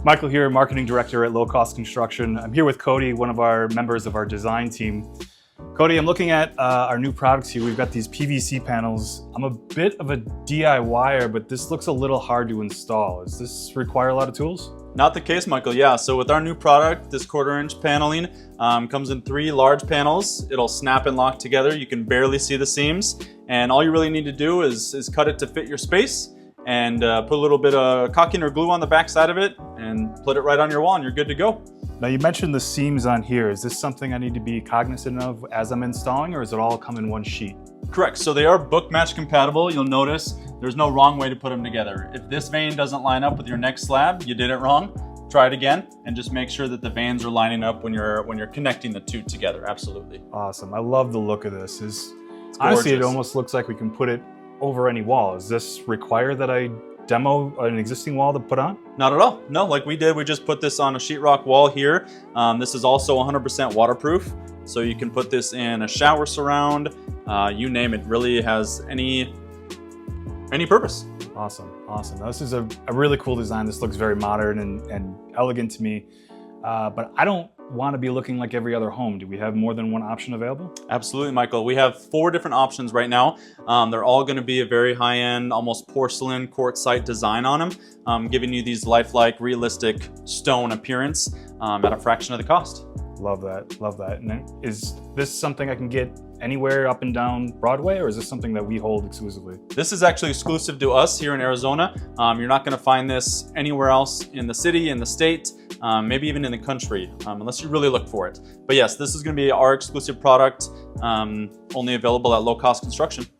Michael here, Marketing Director at Low Cost Construction. I'm here with Cody, one of our members of our design team. Cody, I'm looking at our new products here. We've got these PVC panels. I'm a bit of a DIYer, but this looks a little hard to install. Does this require a lot of tools? Not the case, Michael. Yeah, so with our new product, this 1/4 inch paneling comes in 3 large panels. It'll snap and lock together. You can barely see the seams. And all you really need to do is cut it to fit your space and put a little bit of caulking or glue on the back side of it and put it right on your wall and you're good to go. Now you mentioned the seams on here. Is this something I need to be cognizant of as I'm installing, or does it all come in one sheet? Correct, so they are book match compatible. You'll notice there's no wrong way to put them together. If this vein doesn't line up with your next slab, you did it wrong. Try it again and just make sure that the veins are lining up when you're connecting the two together. Absolutely. Awesome, I love the look of this. Honestly, it almost looks like we can put it over any wall. Does this require that I demo an existing wall to put on? Not at all. No, like we did, we just put this on a sheetrock wall here. This is also 100% waterproof, so you can put this in a shower surround, you name it. Really has any purpose. Awesome, awesome. Now, this is a really cool design. This looks very modern and elegant to me, but I don't want to be looking like every other home. Do we have more than one option available? Absolutely, Michael. We have 4 different options right now. They're all going to be a very high-end, almost porcelain quartzite design on them, giving you these lifelike, realistic stone appearance at a fraction of the cost. Love that, love that. And then, is this something I can get anywhere up and down Broadway, or is this something that we hold exclusively? This is actually exclusive to us here in Arizona. You're not going to find this anywhere else in the city, in the state, maybe even in the country, unless you really look for it. But yes, this is going to be our exclusive product, only available at Low Cost Construction.